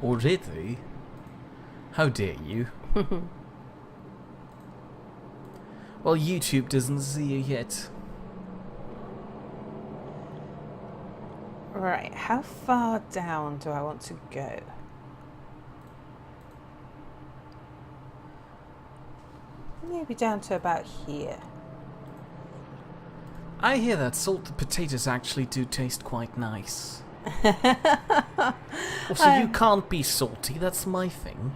Already? How dare you? Well, YouTube doesn't see you yet. Right, how far down do I want to go? Maybe down to about here. I hear that salted potatoes actually do taste quite nice. Also, you can't be salty, that's my thing.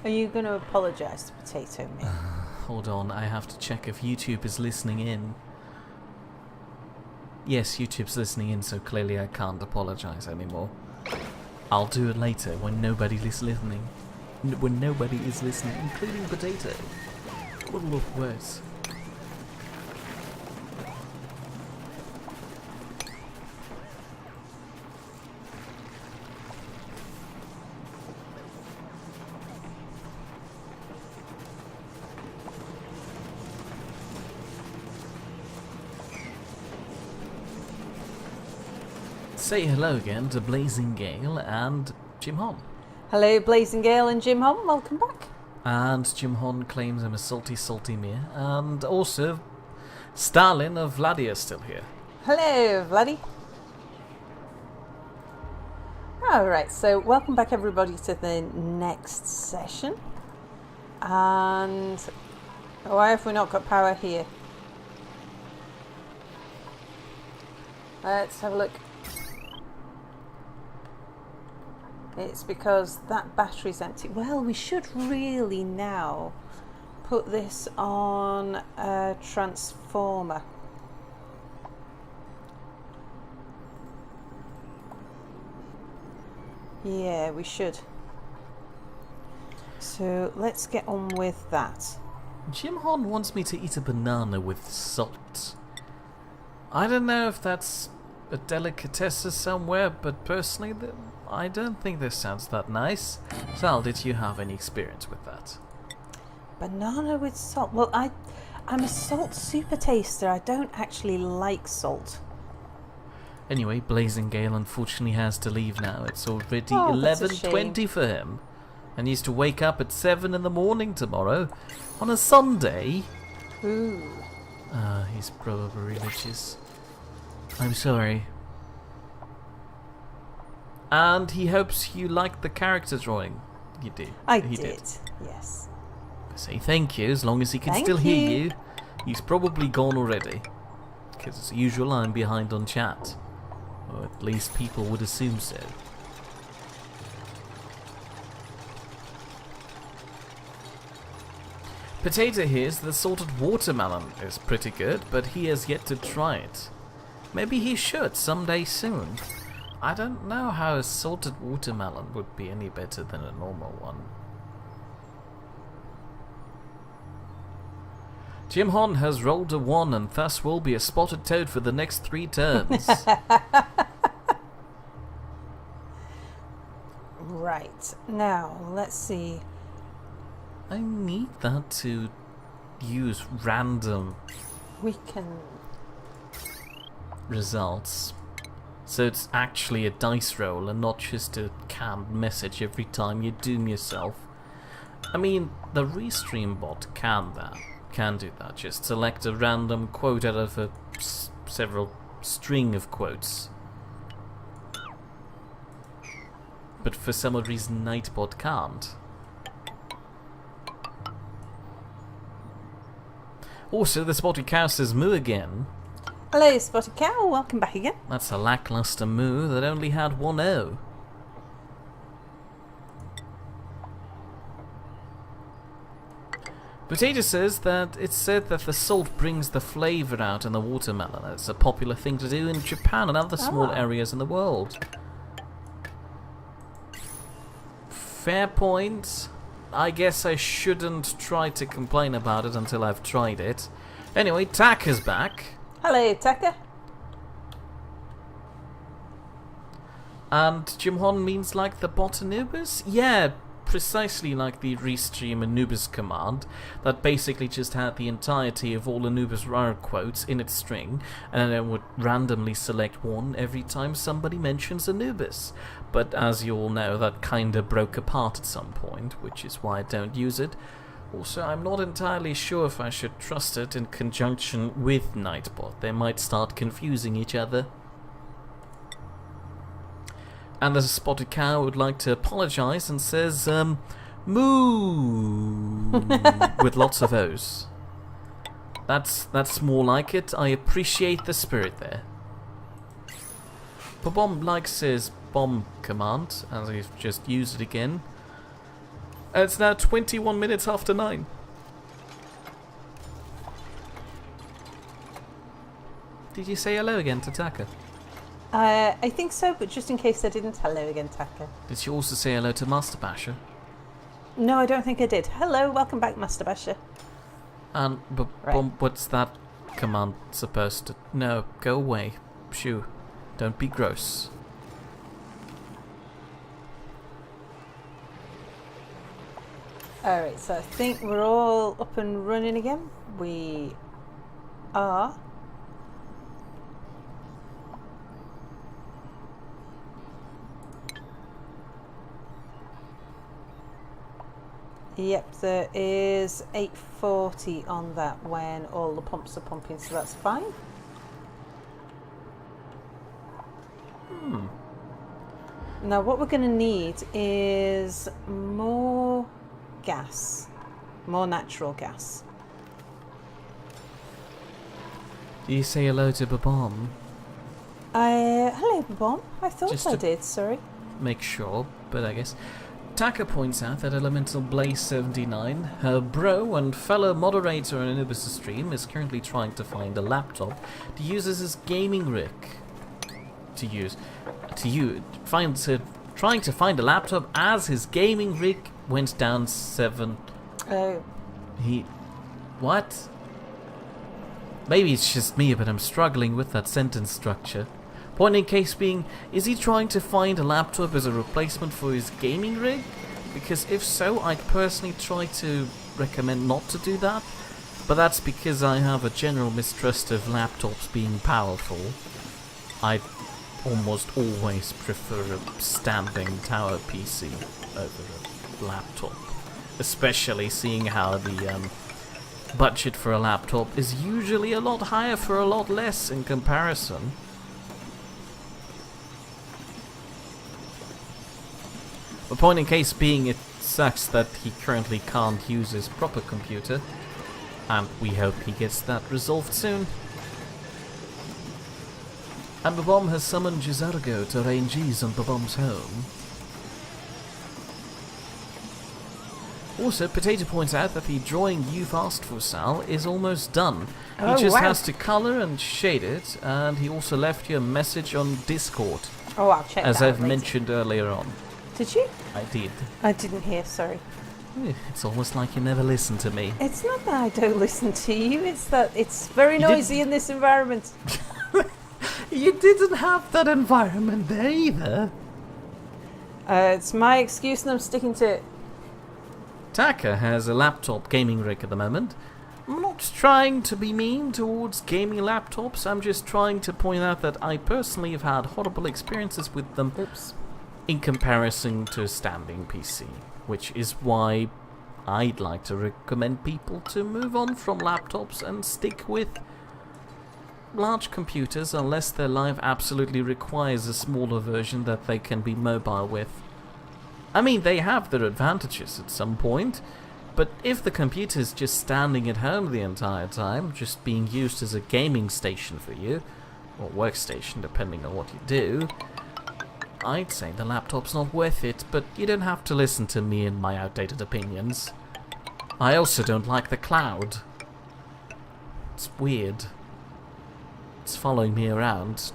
Are you going to apologise to Potato Me? Hold on, I have to check if YouTube is listening in. Yes, YouTube's listening in, so clearly I can't apologise anymore. I'll do it later when nobody is listening. When nobody is listening, including Potato. What will look worse? Say hello again to Blazing Gale and Jim Hon. Hello, Blazing Gale and Jim Hon, welcome back. And Jim Hon claims I'm a salty, salty mere. And also, Stalin of Vladi is still here. Hello, Vladdy. Alright, so welcome back everybody to the next session. And why have we not got power here? Let's have a look. It's because that battery's empty. Well, we should really now put this on a transformer. Yeah, we should. So let's get on with that. Jim Hon wants me to eat a banana with salt. I don't know if that's a delicatessen somewhere, but personally, I don't think this sounds that nice. Sal, did you have any experience with that? Banana with salt. Well, I'm a salt super taster. I don't actually like salt. Anyway, Blazing Gale unfortunately has to leave now. It's already That's a 11:20 for him. And he needs to wake up at 7 in the morning tomorrow. On a Sunday. Ooh. He's probably religious. I'm sorry. And he hopes you liked the character drawing. You did. He did. Yes. Say thank you, as long as he can Thank still hear you. you. He's probably gone already. Because as usual, I'm behind on chat. Or at least people would assume so. Potato hears the salted watermelon is pretty good, but he has yet to try it. Maybe he should someday soon. I don't know how a salted watermelon would be any better than a normal one. Jim Hon has rolled a 1 and thus will be a spotted toad for the next 3 turns. Right. Now, let's see. I need that to use random We can... results. So it's actually a dice roll and not just a canned message every time you doom yourself. I mean, the Restream bot can do that. Just select a random quote out of a several string of quotes. But for some odd reason, Nightbot can't. Also, the Spotted Cow says moo again. Hello, Spotted Cow. Welcome back again. That's a lackluster moo that only had 1 O. Potato says that it's said that the salt brings the flavour out in the watermelon. It's a popular thing to do in Japan and other small areas in the world. Fair point. I guess I shouldn't try to complain about it until I've tried it. Anyway, Tak is back. Hello, Tucker. And Jim Hon means like the botanubas? Yeah, precisely like the Restream Anubis command that basically just had the entirety of all Anubis RAR quotes in its string, and then it would randomly select one every time somebody mentions Anubis. But as you all know, that kinda broke apart at some point, which is why I don't use it. Also, I'm not entirely sure if I should trust it in conjunction with Nightbot. They might start confusing each other. And there's a spotted cow who would like to apologise and says, moo, with lots of O's. That's more like it. I appreciate the spirit there. Bomb likes his bomb command, as he's just used it again. And it's now 21 minutes after 9. Did you say hello again to Taka? I think so, but just in case I didn't, hello again, Taka. Did she also say hello to Master Basher? No, I don't think I did. Hello, welcome back, Master Basher. And Right. what's that command supposed to... No, go away. Shoo. Don't be gross. Alright, so I think we're all up and running again. We are. Yep, there is 840 on that when all the pumps are pumping, so that's fine. Now what we're going to need is more gas, more natural gas. Do you say hello to Babam? Hello, Bomb. I thought Just I to- did, sorry. Make sure, but I guess... Taka points out that Elemental Blaze 79, her bro and fellow moderator on Anubis' stream, is currently trying to find a laptop to use as his gaming rig. Trying to find a laptop as his gaming rig went down 7. What? Maybe it's just me, but I'm struggling with that sentence structure. Point in case being, is he trying to find a laptop as a replacement for his gaming rig? Because if so, I'd personally try to recommend not to do that. But that's because I have a general mistrust of laptops being powerful. I almost always prefer a standing tower PC over a laptop. Especially seeing how the budget for a laptop is usually a lot higher for a lot less in comparison. The point in case being, it sucks that he currently can't use his proper computer, and we hope he gets that resolved soon. And Babom has summoned Jizargo to rain G's on Babom's home. Also, Potato points out that the drawing you've asked for, Sal, is almost done. Oh, He just wow. has to colour and shade it, and he also left you a message on Discord, Oh, I'll check as that out I've later. mentioned earlier on. Did you? I did. I didn't hear, sorry. It's almost like you never listen to me. It's not that I don't listen to you, it's that it's very You noisy in this environment. You didn't have that environment there either. It's my excuse and I'm sticking to it. Taka has a laptop gaming rig at the moment. I'm not trying to be mean towards gaming laptops, I'm just trying to point out that I personally have had horrible experiences with them Oops. in comparison to a standing PC, which is why I'd like to recommend people to move on from laptops and stick with large computers unless their life absolutely requires a smaller version that they can be mobile with. I mean, they have their advantages at some point, but if the computer is just standing at home the entire time, just being used as a gaming station for you, or workstation depending on what you do, I'd say the laptop's not worth it, but you don't have to listen to me and my outdated opinions. I also don't like the cloud. It's weird. It's following me around.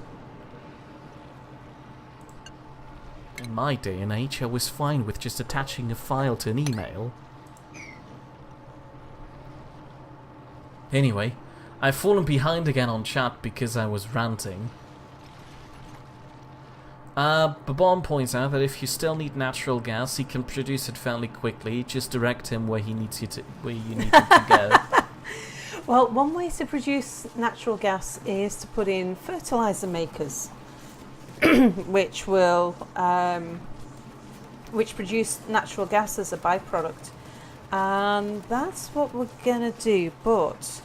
In my day and age, I was fine with just attaching a file to an email. Anyway, I've fallen behind again on chat because I was ranting. Babon points out that if you still need natural gas, he can produce it fairly quickly. Just direct him where you need him to go. Well, one way to produce natural gas is to put in fertilizer makers, which will which produce natural gas as a byproduct, and that's what we're gonna do. But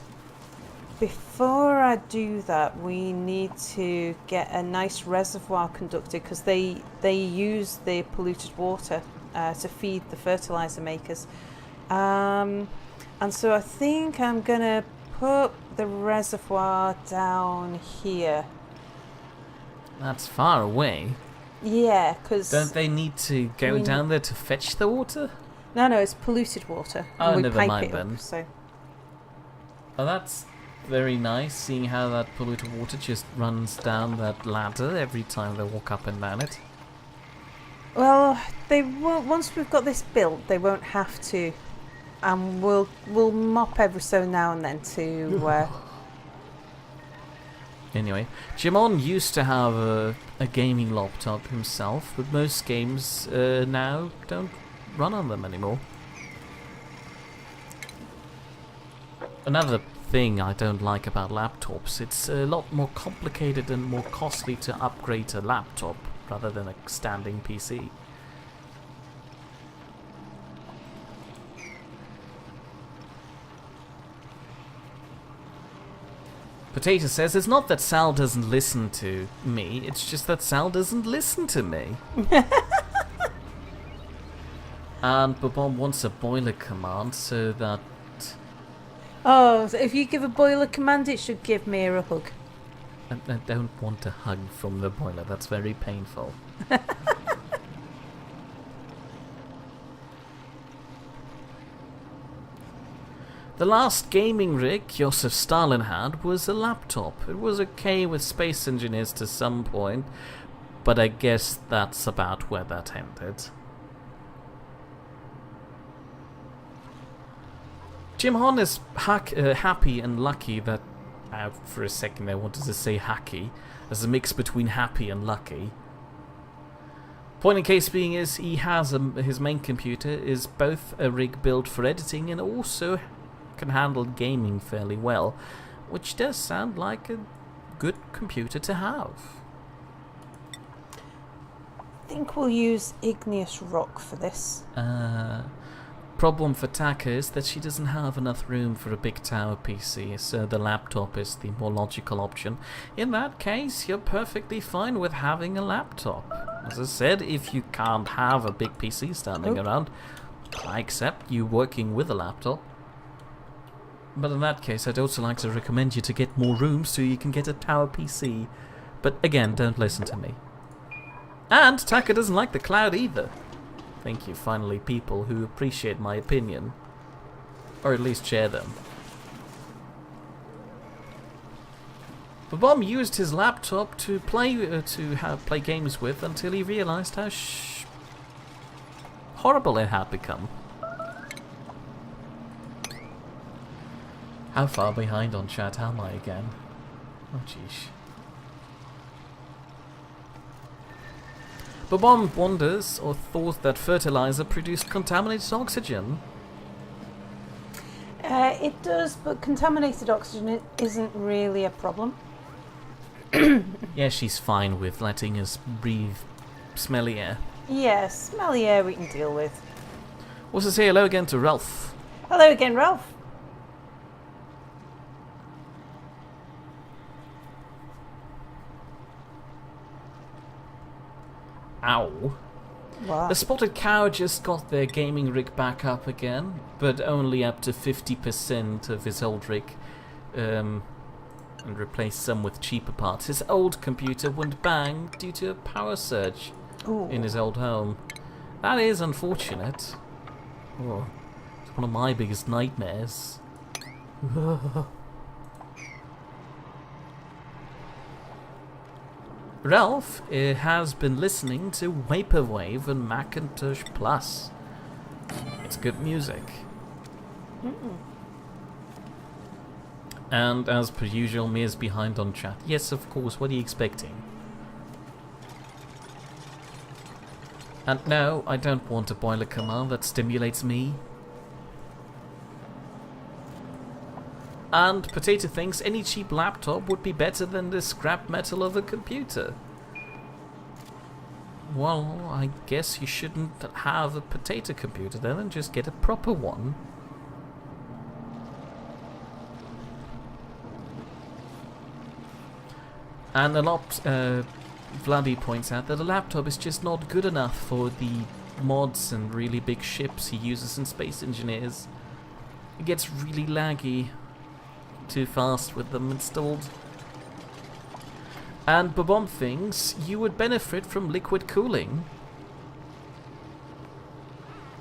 before I do that, we need to get a nice reservoir conducted, because they use the polluted water to feed the fertilizer makers. And so I think I'm going to put the reservoir down here. That's far away. Yeah, because... Don't they need to go down there to fetch the water? No, it's polluted water. Oh, we never pipe mind it then. up, so. Oh, that's very nice, seeing how that polluted water just runs down that ladder every time they walk up and down it. Well, they won't. Once we've got this built, they won't have to, and we'll mop every so now and then to. Anyway, Jimon used to have a gaming laptop himself, but most games now don't run on them anymore. Another thing I don't like about laptops, it's a lot more complicated and more costly to upgrade a laptop rather than a standing PC. Potato says, it's not that Sal doesn't listen to me, it's just that Sal doesn't listen to me. And Babon wants a boiler command so that... Oh, so if you give a boiler command, it should give me a hug. I don't want a hug from the boiler, that's very painful. The last gaming rig Joseph Stalin had was a laptop. It was okay with Space Engineers to some point, but I guess that's about where that ended. Jim Hon is happy and lucky that... for a second I wanted to say hacky, as a mix between happy and lucky. Point in case being is he has his main computer is both a rig built for editing and also can handle gaming fairly well, which does sound like a good computer to have. I think we'll use igneous rock for this. Problem for Taka is that she doesn't have enough room for a big tower PC, so the laptop is the more logical option. In that case, you're perfectly fine with having a laptop. As I said, if you can't have a big PC standing around, I accept you working with a laptop. But in that case, I'd also like to recommend you to get more room so you can get a tower PC. But again, don't listen to me. And Taka doesn't like the cloud either. Thank you, finally, people who appreciate my opinion. Or at least share them. Babom used his laptop to play games with until he realized how horrible it had become. How far behind on chat am I again? Oh, jeez. Babom wonders or thought that fertilizer produced contaminated oxygen. It does, but contaminated oxygen isn't really a problem. Yeah, she's fine with letting us breathe smelly air. Yes, smelly air we can deal with. Also say hello again to Ralph. Hello again, Ralph. Ow. What? The Spotted Cow just got their gaming rig back up again, but only up to 50% of his old rig, and replaced some with cheaper parts. His old computer went bang due to a power surge in his old home. That is unfortunate. Oh, it's one of my biggest nightmares. Ralph has been listening to Vaporwave and Macintosh Plus. It's good music. And as per usual, Mia's behind on chat. Yes, of course, what are you expecting? And no, I don't want a boiler command that stimulates me. And Potato thinks any cheap laptop would be better than the scrap metal of a computer. Well, I guess you shouldn't have a Potato computer then and just get a proper one. And a lot, Vladdy points out that a laptop is just not good enough for the mods and really big ships he uses in Space Engineers. It gets really laggy, too fast with them installed. And Bobom thinks you would benefit from liquid cooling.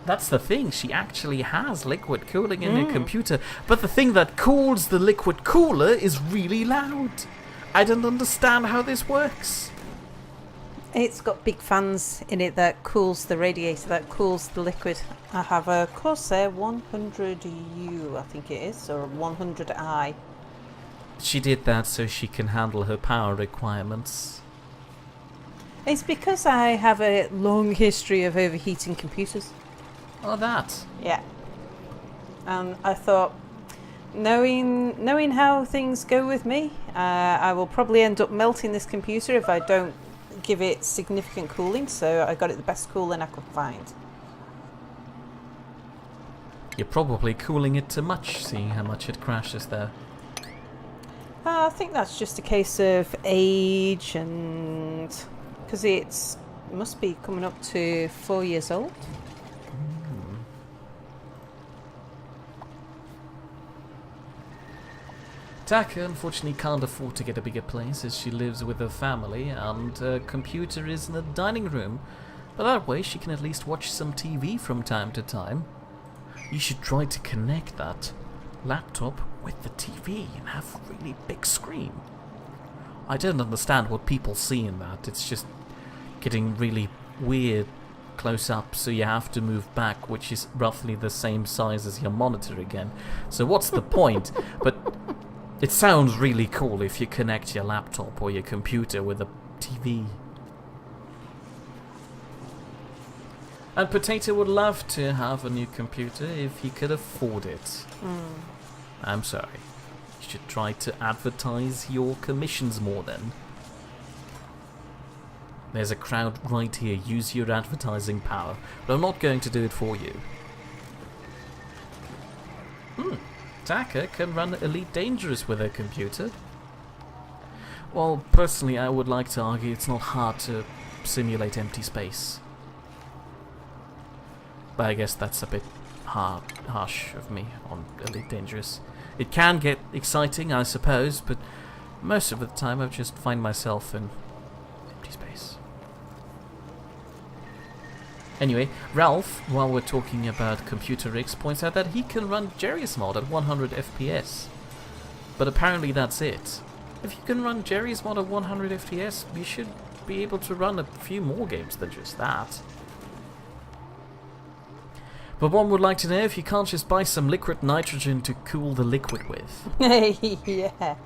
That's the thing, she actually has liquid cooling in her computer, but the thing that cools the liquid cooler is really loud. I don't understand how this works. It's got big fans in it that cools the radiator, that cools the liquid. I have a Corsair 100U, I think it is, or 100i. She did that so she can handle her power requirements. It's because I have a long history of overheating computers. Oh, that. Yeah. And I thought, knowing how things go with me, I will probably end up melting this computer if I don't give it significant cooling, so I got it the best cooling I could find. You're probably cooling it too much, seeing how much it crashes there. I think that's just a case of age, and because it must be coming up to 4 years old. Taka unfortunately can't afford to get a bigger place as she lives with her family and her computer is in the dining room, but that way she can at least watch some TV from time to time. You should try to connect that laptop with the TV and have a really big screen. I don't understand what people see in that. It's just getting really weird close up, so you have to move back, which is roughly the same size as your monitor again. So what's the point? But it sounds really cool if you connect your laptop or your computer with a TV. And Potato would love to have a new computer if he could afford it. I'm sorry. You should try to advertise your commissions more then. There's a crowd right here. Use your advertising power. But I'm not going to do it for you. Taka can run Elite Dangerous with her computer. Well, personally, I would like to argue it's not hard to simulate empty space. But I guess that's a bit harsh of me on Elite Dangerous. It can get exciting, I suppose, but most of the time I just find myself in empty space. Anyway, Ralph, while we're talking about computer rigs, points out that he can run Jerry's mod at 100 FPS. But apparently that's it. If you can run Jerry's mod at 100 FPS, you should be able to run a few more games than just that. But one would like to know if you can't just buy some liquid nitrogen to cool the liquid with. Yeah.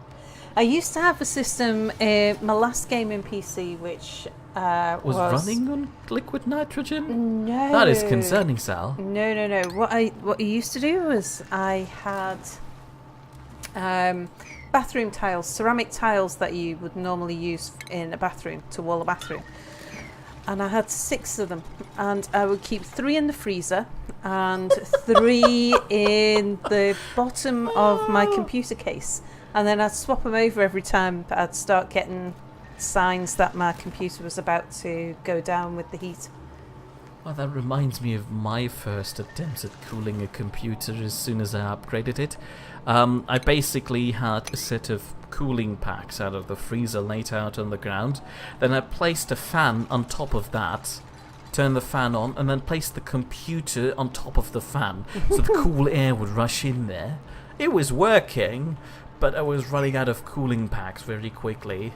I used to have a system, my last gaming PC, which was running on liquid nitrogen? No. That is concerning, Sal. No. What I used to do was I had bathroom tiles, ceramic tiles that you would normally use in a bathroom to wall a bathroom. And I had 6 of them, and I would keep 3 in the freezer and 3 in the bottom of my computer case. And then I'd swap them over every time I'd start getting signs that my computer was about to go down with the heat. Well, that reminds me of my first attempts at cooling a computer as soon as I upgraded it. I basically had a set of cooling packs out of the freezer laid out on the ground. Then I placed a fan on top of that, turned the fan on, and then placed the computer on top of the fan so the cool air would rush in there. It was working, but I was running out of cooling packs very quickly,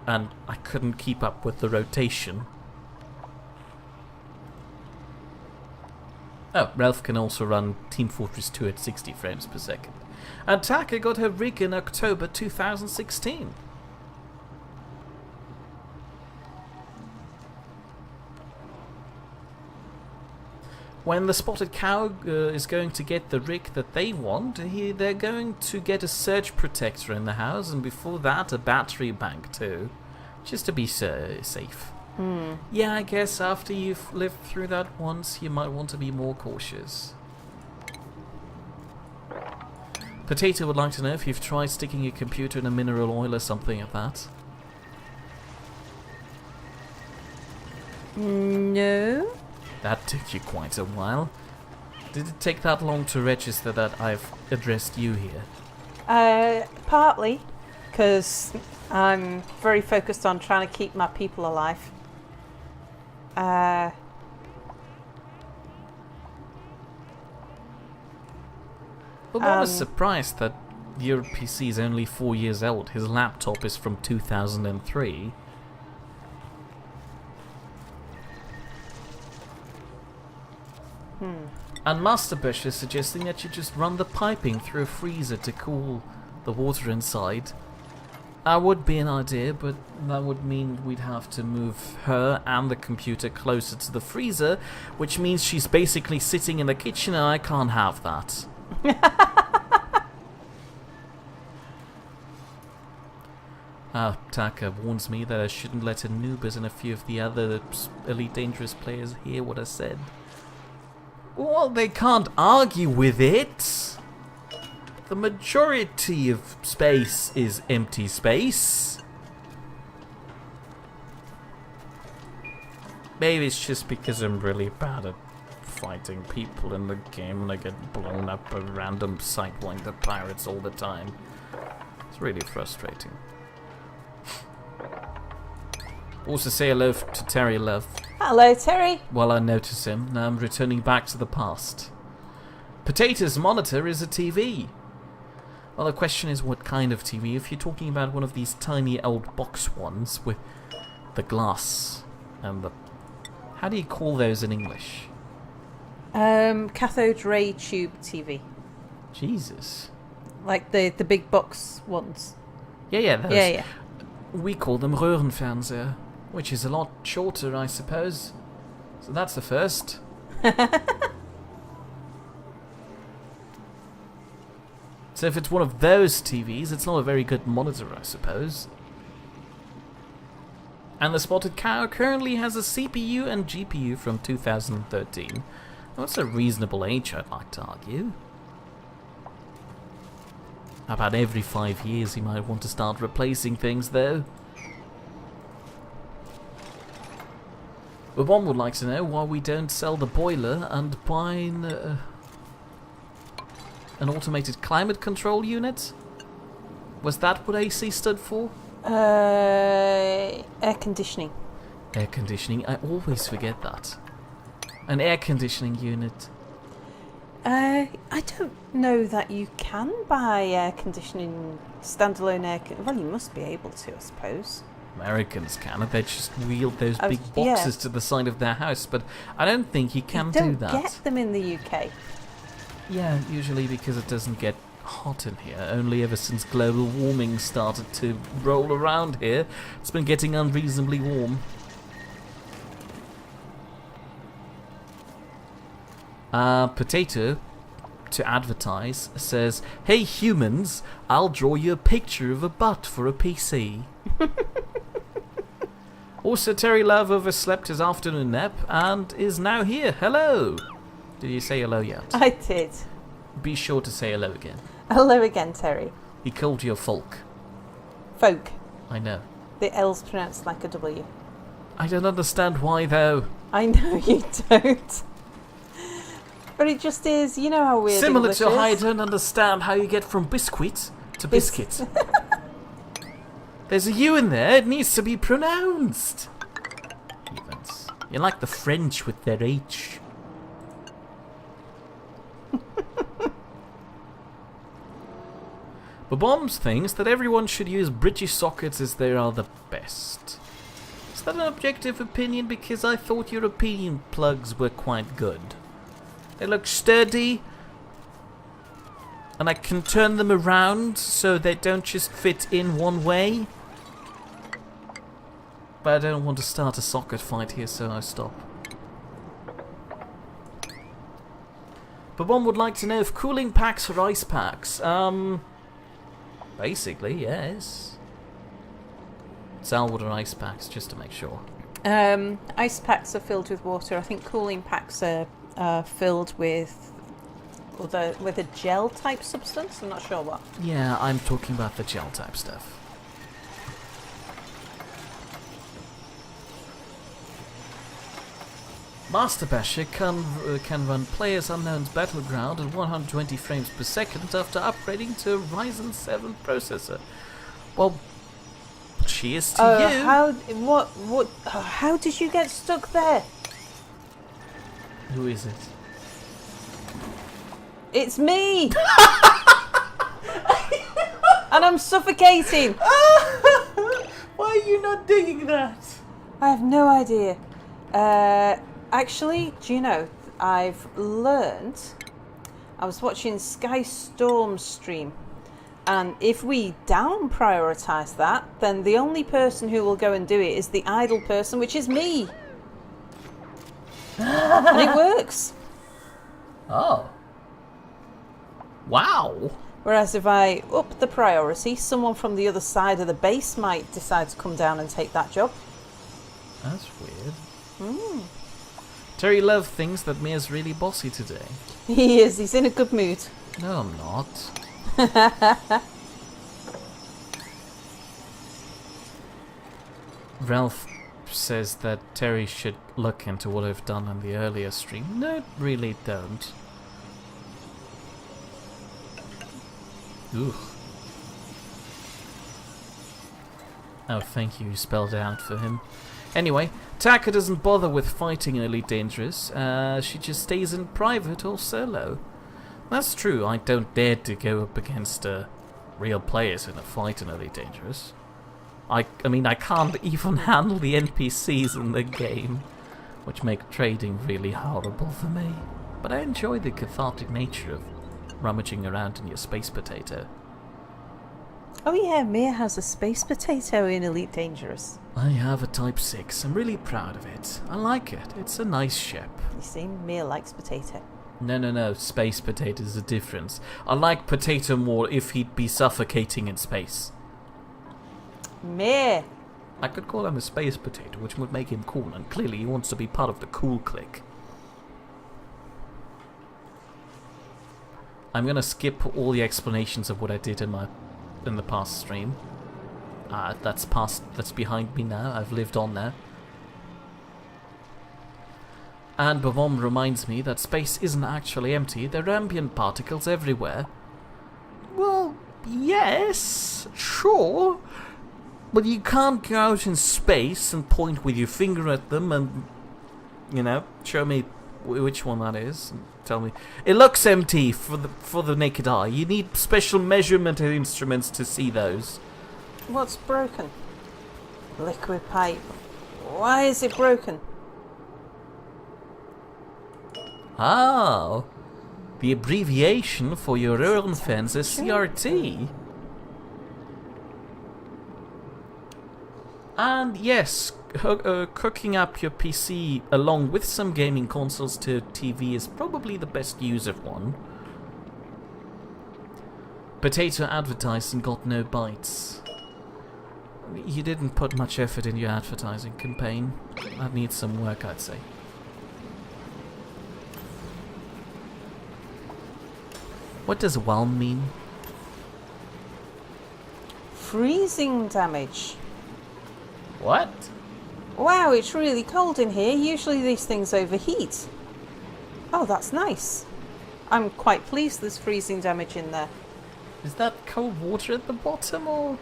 and I couldn't keep up with the rotation. Oh, Ralph can also run Team Fortress 2 at 60 frames per second. And Taka got her rig in October 2016. when the spotted cow is going to get the rig that they want, they're going to get a surge protector in the house, and before that a battery bank too, just to be safe. Yeah, I guess after you've lived through that once, you might want to be more cautious. Potato would like to know if you've tried sticking your computer in a mineral oil or something like that. No. That took you quite a while. Did it take that long to register that I've addressed you here? Partly, because I'm very focused on trying to keep my people alive. Well, I was surprised that your PC is only 4 years old. His laptop is from 2003. And Master Bush is suggesting that you just run the piping through a freezer to cool the water inside. That would be an idea, but that would mean we'd have to move her and the computer closer to the freezer, which means she's basically sitting in the kitchen, and I can't have that. Taka warns me that I shouldn't let Anubis and a few of the other Elite Dangerous players hear what I said. Well, they can't argue with it. The majority of space is empty space. Maybe it's just because I'm really bad at fighting people in the game and I get blown up by random sidewinder pirates all the time. It's really frustrating. Also say hello to Terry Love. Hello, Terry. While I notice him, now I'm returning back to the past. Potato's monitor is a TV. Well, the question is what kind of TV. If you're talking about one of these tiny old box ones with the glass and the... How do you call those in English? Cathode ray tube TV. Jesus. Like the big box ones. Yeah, those. Yeah. We call them Röhrenfernseher, which is a lot shorter, I suppose. So that's the first. So if it's one of those TVs, it's not a very good monitor, I suppose. And the Spotted Cow currently has a CPU and GPU from 2013. That's a reasonable age, I'd like to argue. About every 5 years you might want to start replacing things, though. But one would like to know why we don't sell the boiler and buy an automated climate control unit? Was that what AC stood for? Air conditioning. Air conditioning. I always forget that. An air conditioning unit. I don't know that you can buy air conditioning, standalone well, you must be able to, I suppose. Americans can. They just wheel those big boxes to the side of their house, but I don't think you can do that. You don't get them in the UK. Yeah, usually because it doesn't get hot in here. Only ever since global warming started to roll around here, it's been getting unreasonably warm. Potato, to advertise, says, "Hey humans, I'll draw you a picture of a butt for a PC." Also, Terry Love overslept his afternoon nap and is now here. Hello! Did you say hello yet? I did. Be sure to say hello again. Hello again, Terry. He called you a folk. Folk. I know. The L's pronounced like a W. I don't understand why, though. I know you don't. But it just is, you know how weird Similar English to how I is. don't understand how you get from biscuit to biscuit. There's a U in there, it needs to be pronounced. Heathens. You're like the French with their H. But Bombs thinks that everyone should use British sockets as they are the best. Is that an objective opinion? Because I thought European plugs were quite good. They look sturdy, and I can turn them around so they don't just fit in one way. But I don't want to start a socket fight here, so I stop. But one would like to know if cooling packs or ice packs. Basically, yes. Saltwater ice packs, just to make sure. Ice packs are filled with water. I think cooling packs are filled with a gel type substance. I'm not sure what. Yeah, I'm talking about the gel type stuff. Master Basher can run Players Unknown's Battleground at 120 frames per second after upgrading to a Ryzen 7 processor. Well, cheers to you. How did you get stuck there? Who is it? It's me! And I'm suffocating! Why are you not digging that? I have no idea. Actually, do you know, I've learned... I was watching Sky Storm's stream, and if we down prioritise that, then the only person who will go and do it is the idle person, which is me. And it works. Oh. Wow. Whereas if I up the priority, someone from the other side of the base might decide to come down and take that job. That's weird. Terry Love thinks that Mia's really bossy today. He is. He's in a good mood. No, I'm not. Ralph says that Terry should look into what I've done on the earlier stream. No, really don't. Ooh. Oh, thank you. You spelled it out for him. Anyway, Taka doesn't bother with fighting in Elite Dangerous. She just stays in private or solo. That's true. I don't dare to go up against real players in a fight in Elite Dangerous. I mean, I can't even handle the NPCs in the game, which make trading really horrible for me. But I enjoy the cathartic nature of rummaging around in your space potato. Oh yeah, Mia has a space potato in Elite Dangerous. I have a Type 6. I'm really proud of it. I like it. It's a nice ship. You see, Mia likes potato. No. Space potato is the difference. I like potato more if he'd be suffocating in space. Meh. I could call him a space potato, which would make him cool, and clearly he wants to be part of the cool clique. I'm gonna skip all the explanations of what I did in the past stream. That's behind me now. I've lived on now. And Bavom reminds me that space isn't actually empty. There are ambient particles everywhere. Well, yes, sure. But you can't go out in space and point with your finger at them and, you know, show me which one that is and tell me it looks empty for the naked eye. You need special measurement instruments to see those. What's broken? Liquid pipe. Why is it broken? Oh, the abbreviation for your own fans is CRT. And yes, cooking up your PC along with some gaming consoles to TV is probably the best use of one. Potato advertised and got no bites. You didn't put much effort in your advertising campaign. That needs some work, I'd say. What does whelm mean? Freezing damage. What? Wow, it's really cold in here. Usually these things overheat. Oh, that's nice. I'm quite pleased there's freezing damage in there. Is that cold water at the bottom, or...?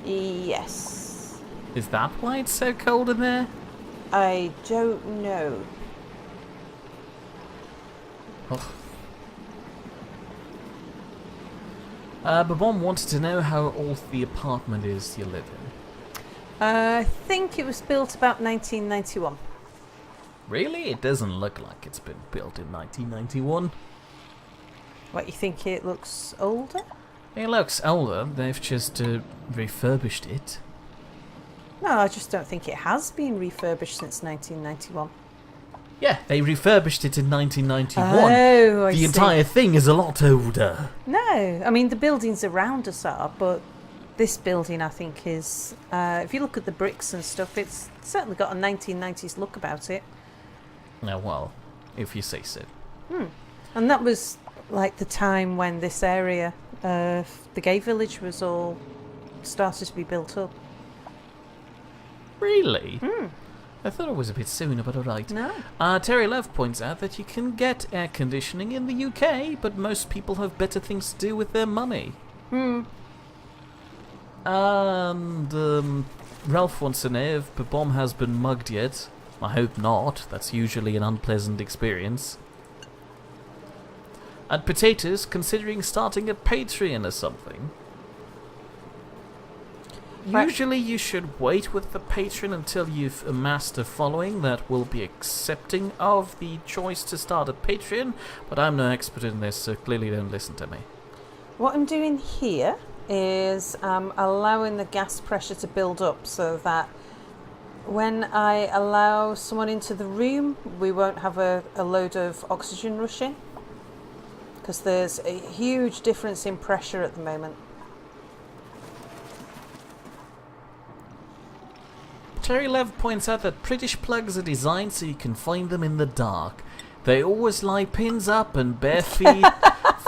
Yes. Is that why it's so cold in there? I don't know. Oh. Babon wanted to know how old the apartment is you live in. I think it was built about 1991. Really? It doesn't look like it's been built in 1991. What, you think it looks older? It looks older. They've just refurbished it. No, I just don't think it has been refurbished since 1991. Yeah, they refurbished it in 1991. Oh, I The see. entire thing is a lot older. No, I mean the buildings around us are, but this building I think is. If you look at the bricks and stuff, it's certainly got a 1990s look about it. Oh, well, if you say so. And that was like the time when this area, the gay village, was all started to be built up. Really? I thought it was a bit sooner, but alright. No. Terry Love points out that you can get air conditioning in the UK, but most people have better things to do with their money. And Ralph wants to know if the bomb has been mugged yet. I hope not. That's usually an unpleasant experience. And Potatoes considering starting a Patreon or something. Right. Usually you should wait with the Patreon until you've amassed a following that will be accepting of the choice to start a Patreon, but I'm no expert in this, so clearly don't listen to me. What I'm doing here is allowing the gas pressure to build up so that when I allow someone into the room, we won't have a load of oxygen rushing, because there's a huge difference in pressure at the moment. Terry Lev points out that British plugs are designed so you can find them in the dark. They always lie pins up and bare feet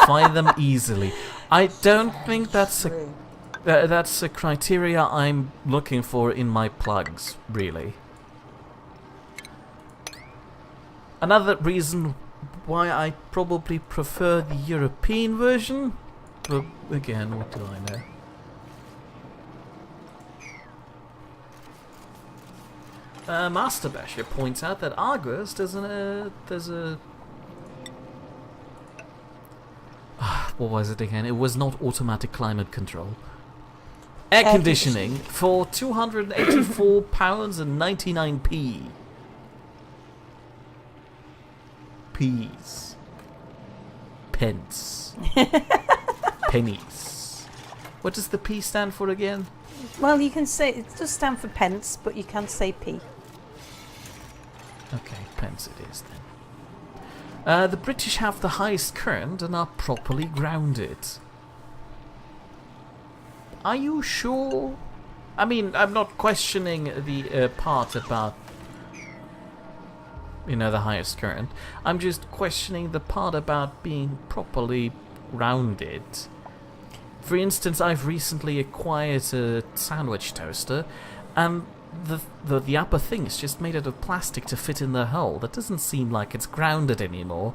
find them easily. I don't think that's a criteria I'm looking for in my plugs, really. Another reason why I probably prefer the European version, but again, what do I know? Master Basher points out that Argus there's a what was it again? It was not automatic climate control. Air conditioning for £284 and 99p. P's. Pence. Pennies. What does the P stand for again? Well, you can say it does stand for pence, but you can say p. Okay, pence it is then. The British have the highest current and are properly grounded. Are you sure? I mean, I'm not questioning the part about, you know, the highest current. I'm just questioning the part about being properly grounded. For instance, I've recently acquired a sandwich toaster, and the upper thing is just made out of plastic to fit in the hole. That doesn't seem like it's grounded anymore.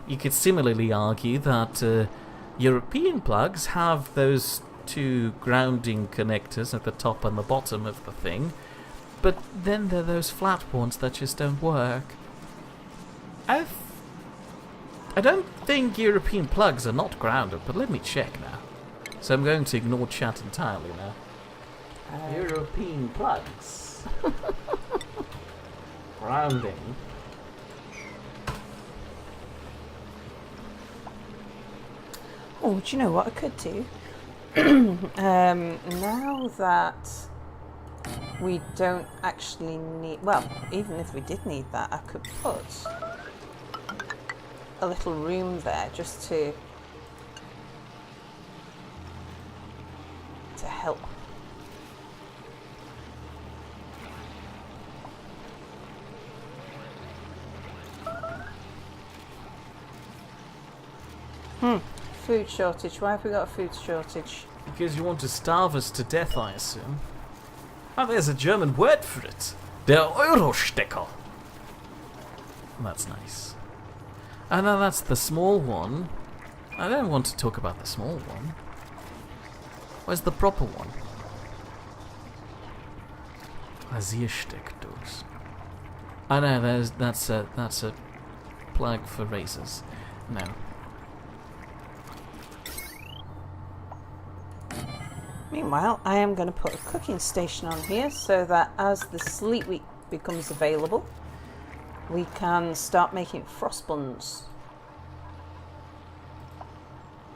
You could similarly argue that European plugs have those two grounding connectors at the top and the bottom of the thing, but then there are those flat ones that just don't work. I don't think European plugs are not grounded, but let me check now. So I'm going to ignore chat entirely now. European plugs. Grounding. Oh, do you know what I could do? Now that we don't actually need... Well, even if we did need that, I could put a little room there just to help. Food shortage. Why have we got a food shortage? Because you want to starve us to death, I assume. Oh, there's a German word for it. Der Eurostecker. That's nice. And then that's the small one. I don't want to talk about the small one. Where's the proper one? Rasiersteckdose. I know, that's a plug for razors. No. Meanwhile, I am going to put a cooking station on here so that as the sleep week becomes available, we can start making frost buns.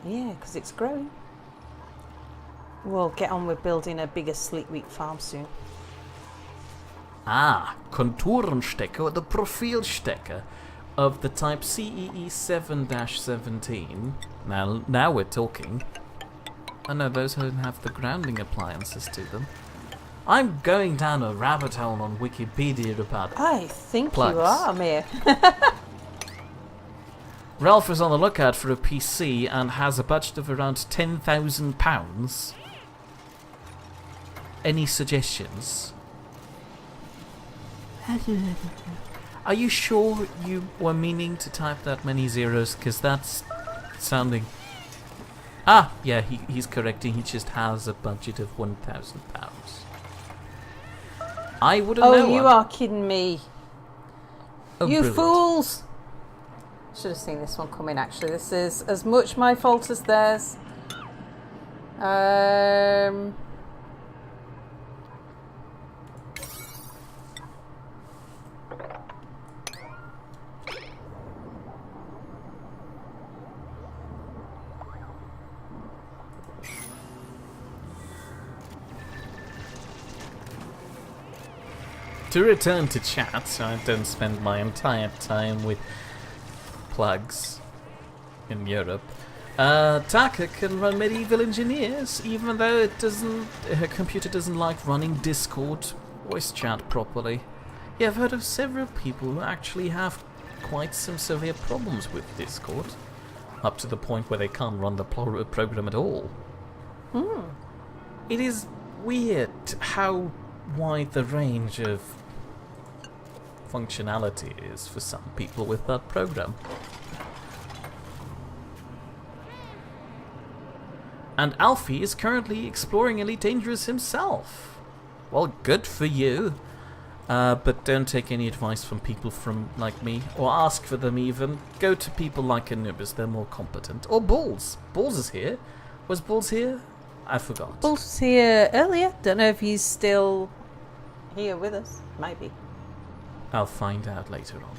Yeah, because it's growing. We'll get on with building a bigger sleep week farm soon. Ah, Konturenstecker, the Profilstecker of the type CEE7-17. Now we're talking. Oh no, those don't have the grounding appliances to them. I'm going down a rabbit hole on Wikipedia about I think plugs. you are, Mia. Ralph is on the lookout for a PC and has a budget of around £10,000. Any suggestions? Are you sure you were meaning to type that many zeros? Because that's sounding... Ah, yeah, he's correcting. He just has a budget of £1,000. I wouldn't know. Oh, you are kidding me. Oh, You brilliant. fools! Should have seen this one coming, actually. This is as much my fault as theirs. To return to chat, so I don't spend my entire time with plugs in Europe. Taka can run medieval engineers, even though her computer doesn't like running Discord voice chat properly. Yeah, I've heard of several people who actually have quite some severe problems with Discord, up to the point where they can't run the program at all. It is weird how wide the range of functionality is for some people with that program. And Alfie is currently exploring Elite Dangerous himself. Well, good for you. But don't take any advice from people like me, or ask for them even. Go to people like Anubis, they're more competent. Or Bulls. Bulls is here. Was Bulls here? I forgot. Bulls was here earlier. Don't know if he's still here with us. Maybe. I'll find out later on.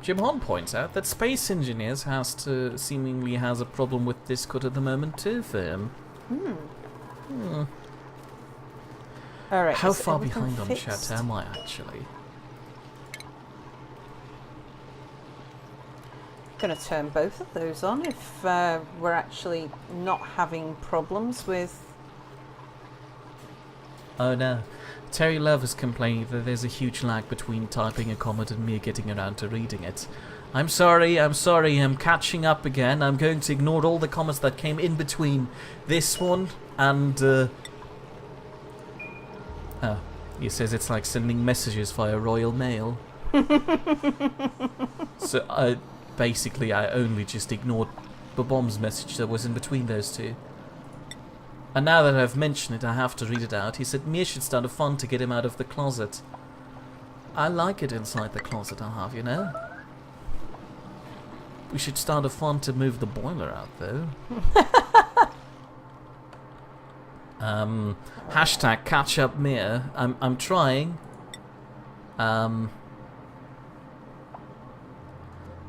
Jim Hon points out that Space Engineers seemingly has a problem with Discord at the moment too for him. Alright. How far behind on chat am I actually? Going to turn both of those on if we're actually not having problems with... Oh no. Terry Love is complaining that there's a huge lag between typing a comment and me getting around to reading it. I'm sorry, I'm catching up again. I'm going to ignore all the comments that came in between this one and... Oh, he says it's like sending messages via Royal Mail. So, basically, I only just ignored Bobom's message that was in between those two. And now that I've mentioned it, I have to read it out. He said Mia should start a fund to get him out of the closet. I like it inside the closet, I have, you know? We should start a fund to move the boiler out, though. Hashtag catch up Mia. I'm trying.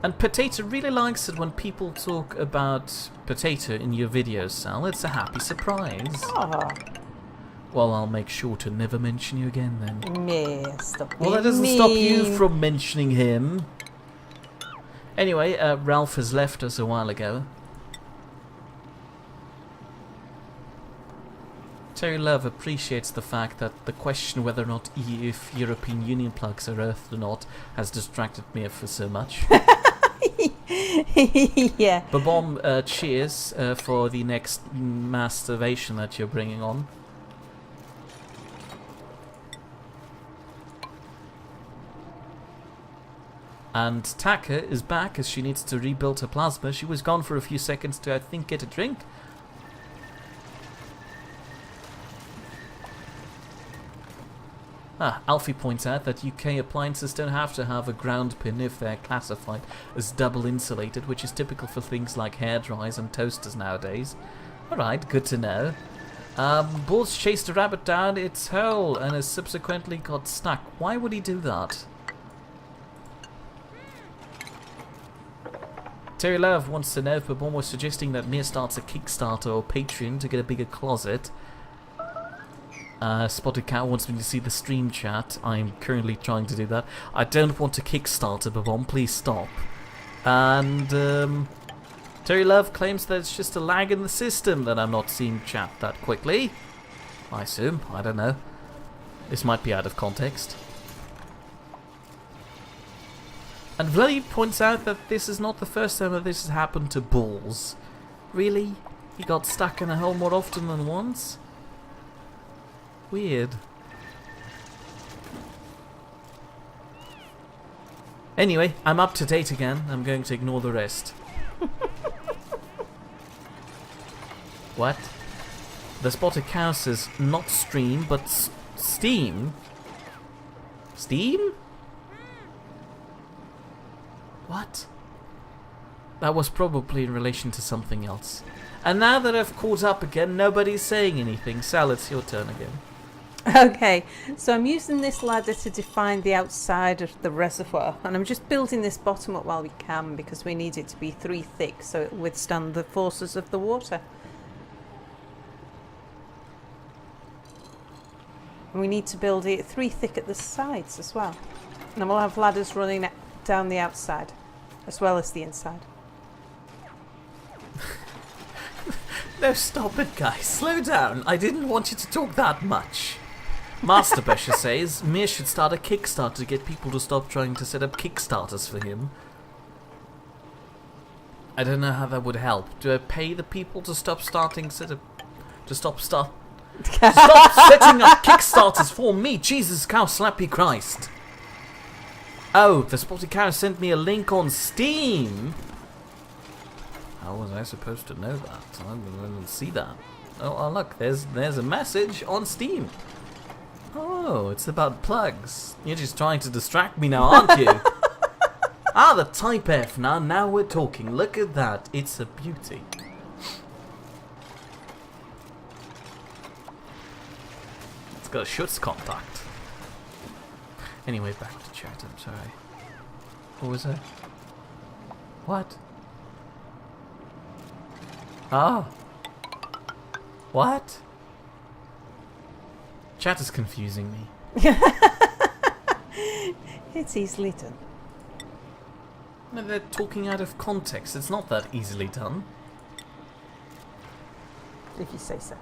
And Potato really likes it when people talk about Potato in your videos, Sal. It's a happy surprise. Oh, Well, I'll make sure to never mention you again then. Mia, stop Well, that being doesn't stop you mean. from mentioning him. Anyway, Ralph has left us a while ago. Terry Love appreciates the fact that the question whether or not if European Union plugs are earthed or not has distracted me for so much. Yeah. Babom, cheers for the next masturbation that you're bringing on. And Taka is back as she needs to rebuild her plasma. She was gone for a few seconds to, I think, get a drink. Alfie points out that UK appliances don't have to have a ground pin if they're classified as double insulated, which is typical for things like hairdryers and toasters nowadays. Alright, good to know. Bulls chased a rabbit down its hole and has subsequently got stuck. Why would he do that? Terry Love wants to know if Babon was suggesting that Mia starts a Kickstarter or Patreon to get a bigger closet. Spotted Cat wants me to see the stream chat. I'm currently trying to do that. I don't want to Kickstarter, Babon. Please stop. And Terry Love claims that it's just a lag in the system that I'm not seeing chat that quickly. I assume. I don't know. This might be out of context. And Vladdy points out that this is not the first time that this has happened to Balls. Really? He got stuck in a hole more often than once? Weird. Anyway, I'm up to date again. I'm going to ignore the rest. What? The Spotted Cow says not stream, but Steam? Steam? What? That was probably in relation to something else. And now that I've caught up again, nobody's saying anything. Sal, it's your turn again. Okay, so I'm using this ladder to define the outside of the reservoir, and I'm just building this bottom up while we can because we need it to be 3 thick so it will withstand the forces of the water. And we need to build it 3 thick at the sides as well. And then we'll have ladders running down the outside as well as the inside. No, stop it, guys. Slow down. I didn't want you to talk that much. Master Besher says Mir should start a Kickstarter to get people to stop trying to set up Kickstarters for him. I don't know how that would help. Do I pay the people to stop stop setting up Kickstarters for me? Jesus cow slappy Christ. Oh, the Spotted Cow sent me a link on Steam. How was I supposed to know that? I didn't see that. Oh, look, there's a message on Steam. Oh, it's about plugs. You're just trying to distract me now, aren't you? The Type F now. Now we're talking. Look at that. It's a beauty. It's got a Schutz contact. Anyway, back to chat. I'm sorry. What was it? What? What? Chat is confusing me. It's easily done. No, they're talking out of context. It's not that easily done. If you say so.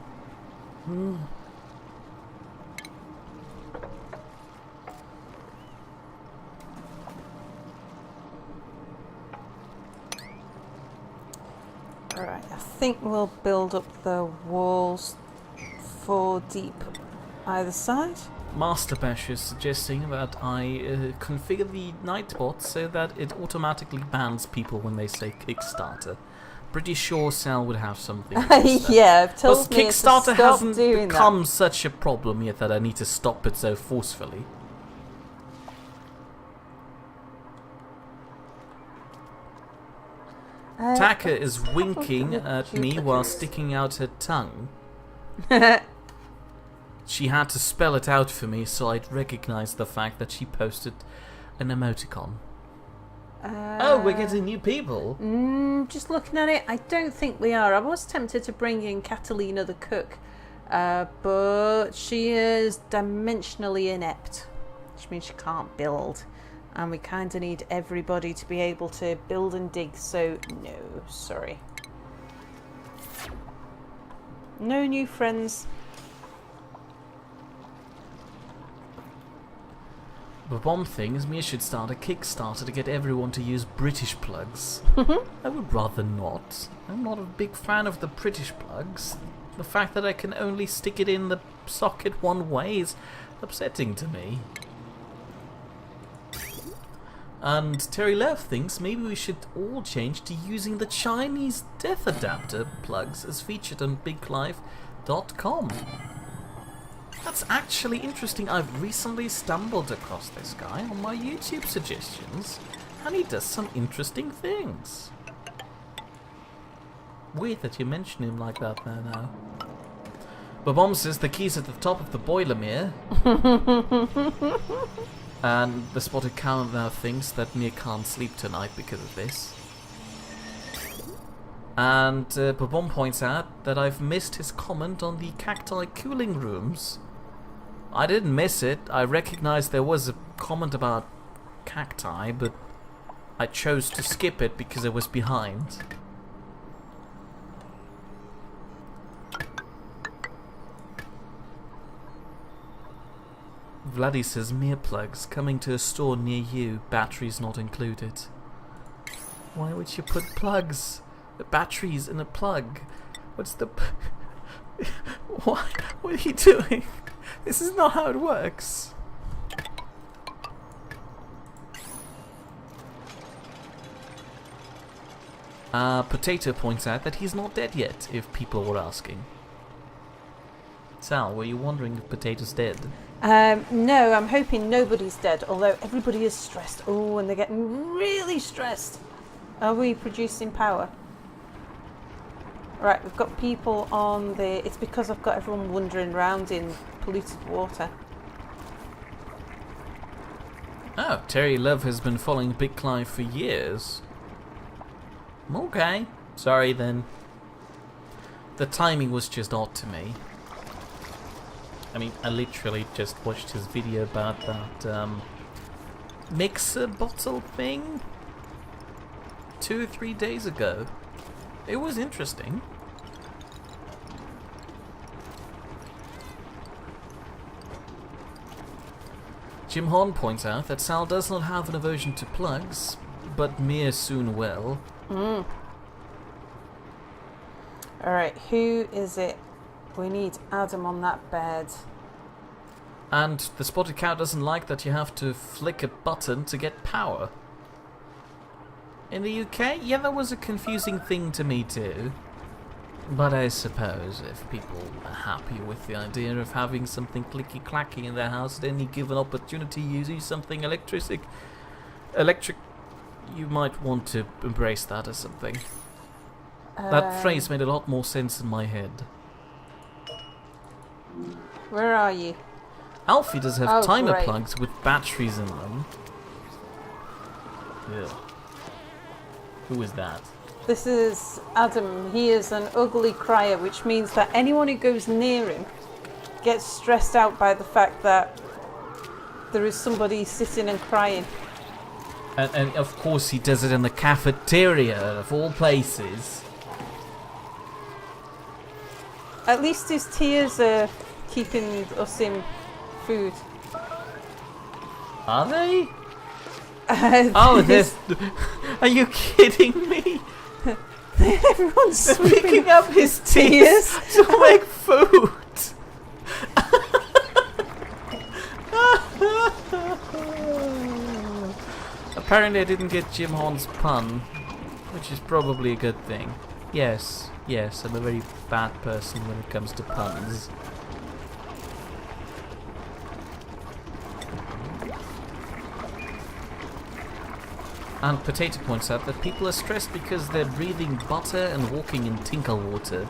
Alright, I think we'll build up the walls 4 deep either side. Master Bash is suggesting that I configure the Nightbot so that it automatically bans people when they say Kickstarter. Pretty sure Sal would have something against that. Yeah, I've told But me Kickstarter to stop hasn't doing become such a problem yet that I need to stop it so forcefully. Taka is winking at me while sticking out her tongue. She had to spell it out for me so I'd recognize the fact that she posted an emoticon. Oh, we're getting new people? Just looking at it, I don't think we are. I was tempted to bring in Catalina the cook, but she is dimensionally inept, which means she can't build. And we kind of need everybody to be able to build and dig, so no, sorry. No new friends. The bomb thing is Mia should start a Kickstarter to get everyone to use British plugs. I would rather not. I'm not a big fan of the British plugs. The fact that I can only stick it in the socket one way is upsetting to me. And Terry Love thinks maybe we should all change to using the Chinese death adapter plugs as featured on BigLife.com. That's actually interesting. I've recently stumbled across this guy on my YouTube suggestions, and he does some interesting things. Weird that you mention him like that there now. Babom says the key's at the top of the boiler mirror. And the Spotted Cow now thinks that Mia can't sleep tonight because of this. And Bobon points out that I've missed his comment on the cacti cooling rooms. I didn't miss it. I recognized there was a comment about cacti, but I chose to skip it because it was behind. Vladdy says mere plugs coming to a store near you, batteries not included. Why would you put plugs? The batteries in a plug. What's the... Why? What are you doing? This is not how it works. Potato points out that he's not dead yet, if people were asking. Sal, were you wondering if Potato's dead? No, I'm hoping nobody's dead, although everybody is stressed. Oh, and they're getting really stressed. Are we producing power? Right, we've got people on the... It's because I've got everyone wandering around in polluted water. Oh, Terry Love has been following Big Clive for years. Okay, sorry then. The timing was just odd to me. I mean, I literally just watched his video about that mixer bottle thing 2 or 3 days ago. It was interesting. Jim Horn points out that Sal does not have an aversion to plugs, but Mia soon will. Alright, who is it? We need Adam on that bed. And the spotted cow doesn't like that you have to flick a button to get power. In the UK, yeah, that was a confusing thing to me too. But I suppose if people are happy with the idea of having something clicky-clacky in their house at any given opportunity using something electric, you might want to embrace that as something. That phrase made a lot more sense in my head. Where are you? Alfie does have timer great. plugs with batteries in them. Ew. Who is that? This is Adam. He is an ugly crier, which means that anyone who goes near him gets stressed out by the fact that there is somebody sitting and crying. And of course he does it in the cafeteria, of all places. At least his tears are keeping us in food. Are they? Oh, there's... Are you kidding me? Everyone's They're picking up his tears to make food. Apparently I didn't get Jim Horn's pun, which is probably a good thing. Yes, I'm a very bad person when it comes to puns. And Potato points out that people are stressed because they're breathing butter and walking in tinkle water.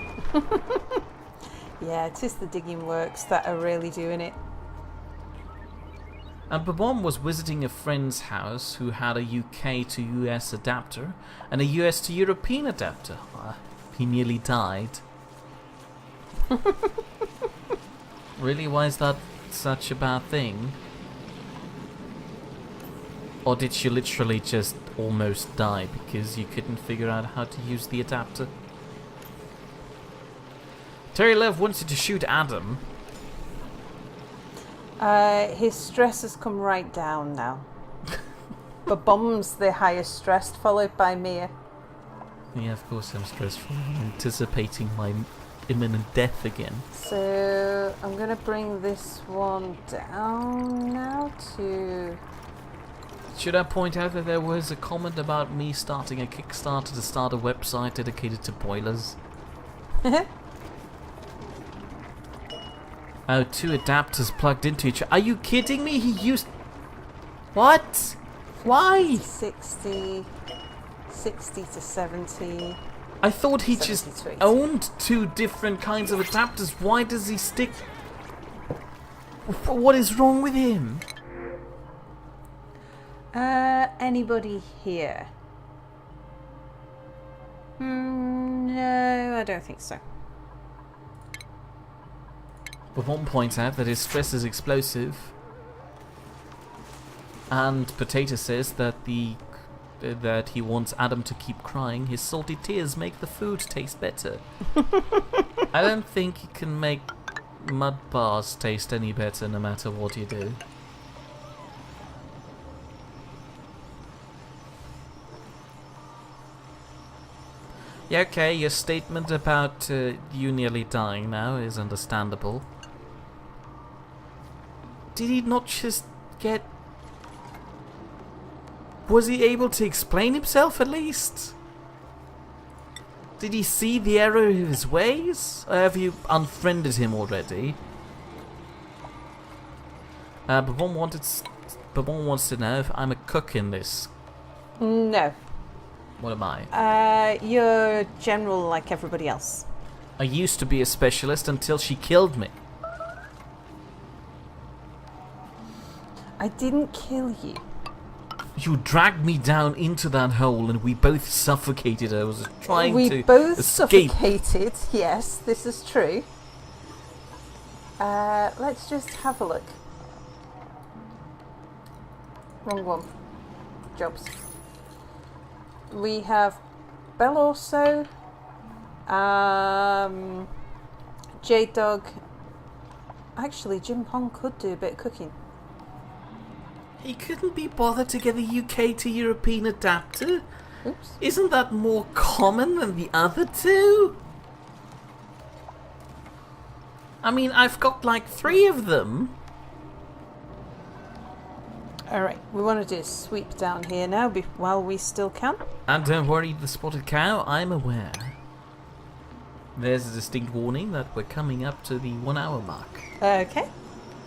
Yeah, it is the digging works that are really doing it. And Babom was visiting a friend's house who had a UK to US adapter and a US to European adapter. He nearly died. Really, why is that such a bad thing? Or did she literally just almost die because you couldn't figure out how to use the adapter? Terry Love wanted to shoot Adam. His stress has come right down now. But Bomb's the highest stressed, followed by Mia. Yeah, of course I'm stressful. I'm anticipating my imminent death again. So I'm going to bring this one down now to... Should I point out that there was a comment about me starting a Kickstarter to start a website dedicated to boilers? Oh, 2 adapters plugged into each other. Are you kidding me? He used... What? Why? 60 to 70. I thought he 70 just to 80. owned 2 different kinds of adapters. Why does he stick... What is wrong with him? Anybody here? No, I don't think so. But one points out that his stress is explosive. And Potato says that that he wants Adam to keep crying. His salty tears make the food taste better. I don't think you can make mud bars taste any better no matter what you do. Yeah, okay, your statement about you nearly dying now is understandable. Did he not just get... Was he able to explain himself at least? Did he see the error of his ways? Or have you unfriended him already? But one wants to know if I'm a cook in this. No. What am I? You're general like everybody else. I used to be a specialist until she killed me. I didn't kill you. You dragged me down into that hole and we both suffocated. I was trying to We both escape. suffocated, yes, this is true. Let's just have a look. Wrong one. Jobs. We have Belorso, J-Dog. Actually, Jim Pong could do a bit of cooking. He couldn't be bothered to get a UK to European adapter? Oops. Isn't that more common than the other two? I mean, I've got like 3 of them. Alright, we want to do a sweep down here now while we still can. And don't worry, the spotted cow, I'm aware. There's a distinct warning that we're coming up to the 1 hour mark. Okay.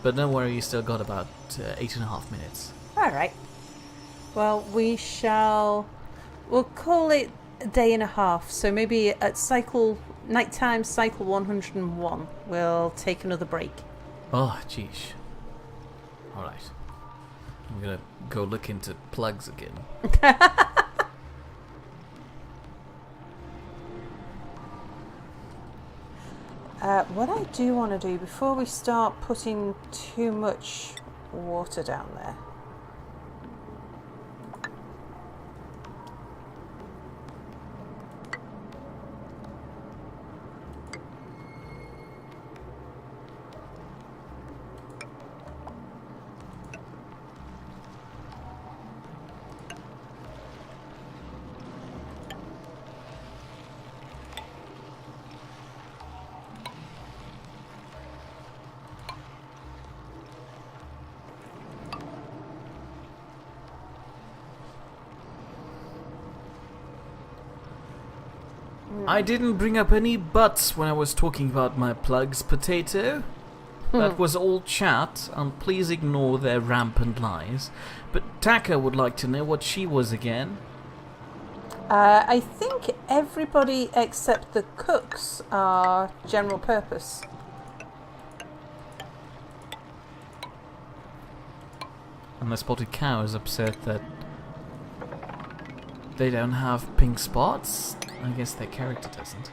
But don't worry, you still got about 8.5 minutes. Alright. Well, we'll call it a day and a half. So maybe at nighttime cycle 101, we'll take another break. Oh, jeez. Alright. I'm gonna go look into plugs again. What I do want to do before we start putting too much water down there. I didn't bring up any buts when I was talking about my plugs, Potato. That was all chat, and please ignore their rampant lies. But Taka would like to know what she was again. I think everybody except the cooks are general purpose. And the spotted cow is upset that they don't have pink spots. I guess their character doesn't.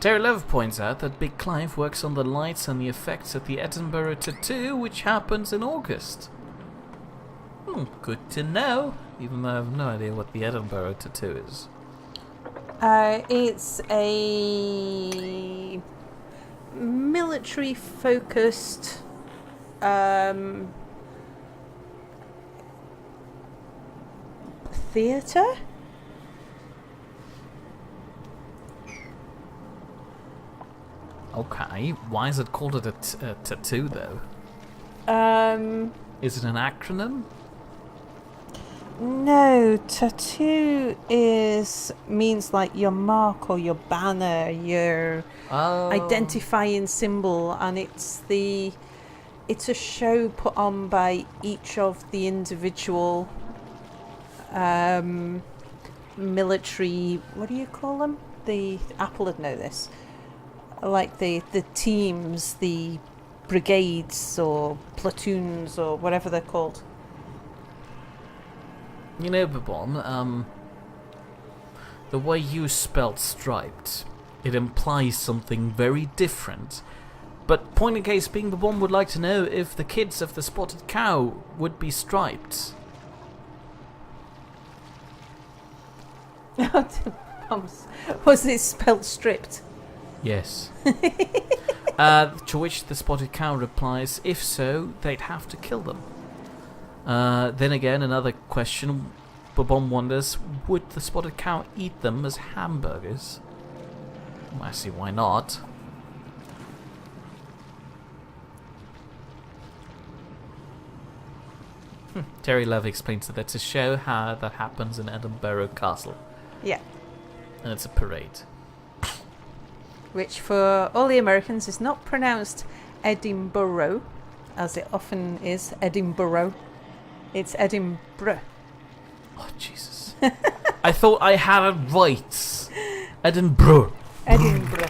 Terry Love points out that Big Clive works on the lights and the effects at the Edinburgh Tattoo, which happens in August. Good to know, even though I have no idea what the Edinburgh Tattoo is. It's a military-focused theatre? Okay, why is it called a tattoo though? Is it an acronym? No, tattoo means like your mark or your banner, your identifying symbol, and it's a show put on by each of the individual military, what do you call them? The Apple would know this. Like the teams, the brigades or platoons or whatever they're called. You know, Babon, the way you spelled striped, it implies something very different. But point in case being, Babon would like to know if the kids of the spotted cow would be striped. Was it spelled stripped? Yes. To which the spotted cow replies, if so, they'd have to kill them. Then again, another question, Babon wonders, would the spotted cow eat them as hamburgers? I see why not. Terry Love explains that it's a show that happens in Edinburgh Castle. Yeah. And it's a parade. Which for all the Americans is not pronounced Edinburgh, as it often is Edinburgh. It's Edinburgh. Oh, Jesus. I thought I had it right. Edinburgh. Edinburgh.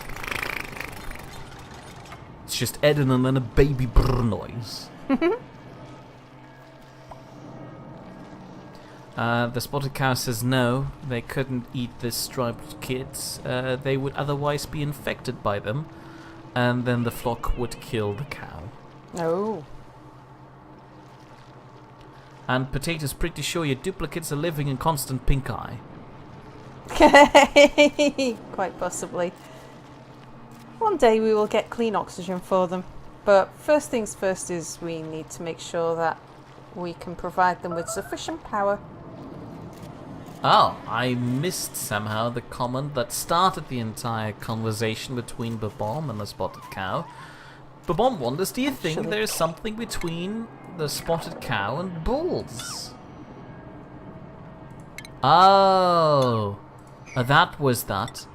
It's just Eden and then a baby brr noise. The spotted cow says no, they couldn't eat the striped kids. They would otherwise be infected by them, and then the flock would kill the cow. Oh. And Potato's pretty sure your duplicates are living in constant pink eye. Quite possibly. One day we will get clean oxygen for them. But first things first is we need to make sure that we can provide them with sufficient power. Oh, I missed somehow the comment that started the entire conversation between Babom and the spotted cow. Babom wonders, do you think there's something between the spotted cow and bulls? Oh, that was that.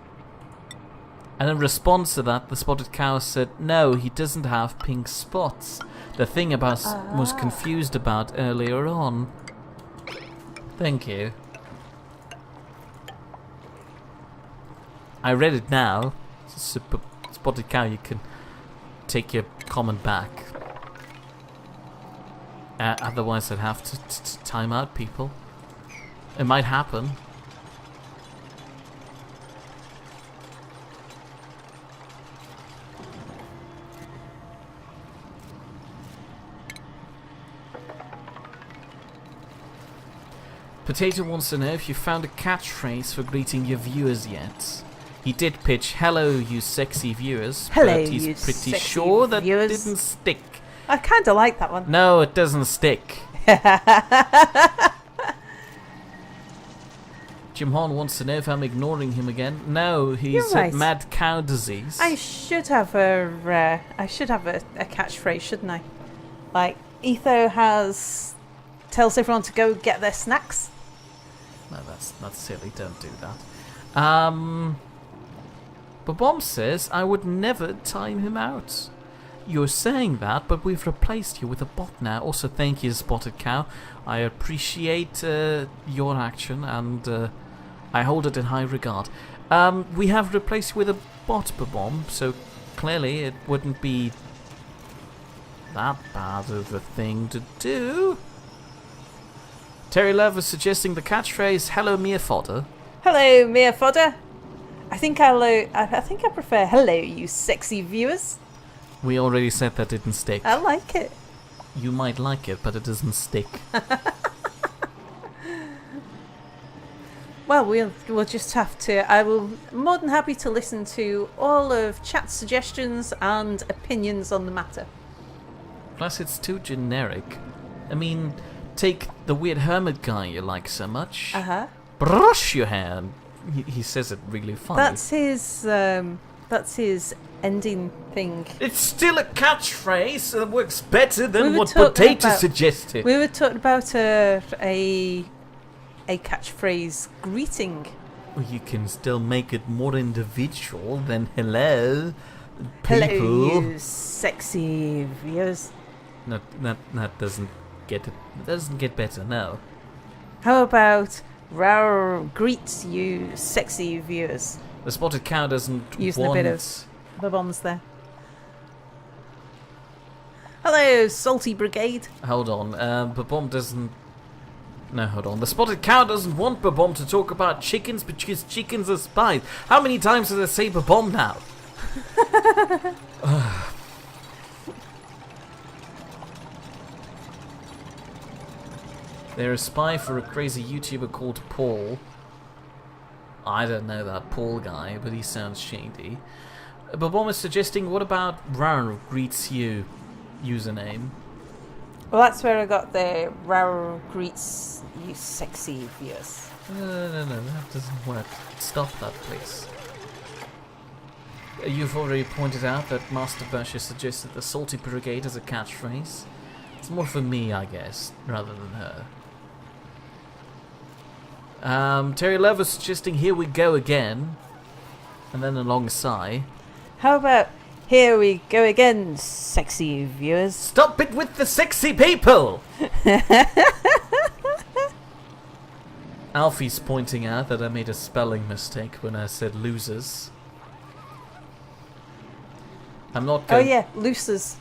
And in response to that, the spotted cow said, no, he doesn't have pink spots. The thing about was confused about earlier on. Thank you. I read it now. Spotted cow, you can take your comment back. Otherwise I'd have to time out people. It might happen. Potato wants to know if you found a catchphrase for greeting your viewers yet. He did pitch, hello you sexy viewers, hello, but he's pretty sure that viewers. Didn't stick. I kind of like that one. No, it doesn't stick. Jim Horn wants to know if I'm ignoring him again. No, he's right. mad cow disease. I should have a catchphrase, shouldn't I? Like Etho tells everyone to go get their snacks. No, that's silly. Don't do that. But Bomb says I would never time him out. You're saying that, but we've replaced you with a bot now. Also, thank you, Spotted Cow. I appreciate your action, and I hold it in high regard. We have replaced you with a bot, Bomb, so clearly it wouldn't be that bad of a thing to do. Terry Love is suggesting the catchphrase, hello, Mia Fodder. Hello, Mia Fodder. I think I prefer hello, you sexy viewers. We already said that didn't stick. I like it. You might like it, but it doesn't stick. Well, we'll just have to. I will more than happy to listen to all of chat's suggestions and opinions on the matter. Plus, it's too generic. I mean, take the weird hermit guy you like so much. Brush your hair. He says it really funny. That's his ending thing. It's still a catchphrase that works better than what Potato suggested. We were talking about a catchphrase greeting. Well, you can still make it more individual than hello, people. Hello, you sexy viewers. No, that doesn't get it. Doesn't get better. No. How about Rawr greets you sexy viewers? The Spotted Cow doesn't using want... a bit of the bombs there. Hello, Salty Brigade. Hold on, Babom doesn't... No, hold on. The Spotted Cow doesn't want Babom to talk about chickens because chickens are spies. How many times does I say Babom now? They're a spy for a crazy YouTuber called Paul. I don't know that Paul guy, but he sounds shady. Babom is suggesting, what about Rar greets you username? Well, that's where I got the Rao greets you sexy viewers. No, that doesn't work. Stop that, please. You've already pointed out that Master Basher suggested the Salty Brigade as a catchphrase. It's more for me, I guess, rather than her. Terry Love is suggesting here we go again. And then a long sigh. How about here we go again, sexy viewers? Stop it with the sexy people! Alfie's pointing out that I made a spelling mistake when I said losers. I'm not going... Oh yeah, looses.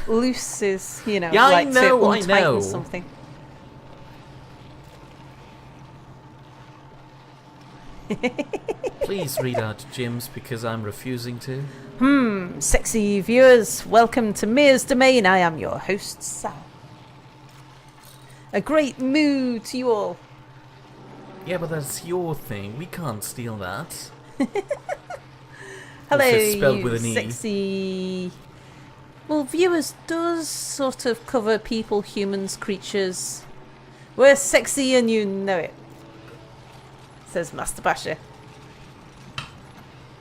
Looses, you know, yeah, like I know, to I untighten know. something. Please read out Jim's because I'm refusing to. Sexy viewers, welcome to Mia's Domain. I am your host, Sal. A great mood to you all. Yeah, but that's your thing. We can't steal that. Hello, Also spelled you with an E. sexy... Well, viewers does sort of cover people, humans, creatures. We're sexy and you know it, says Master Basher.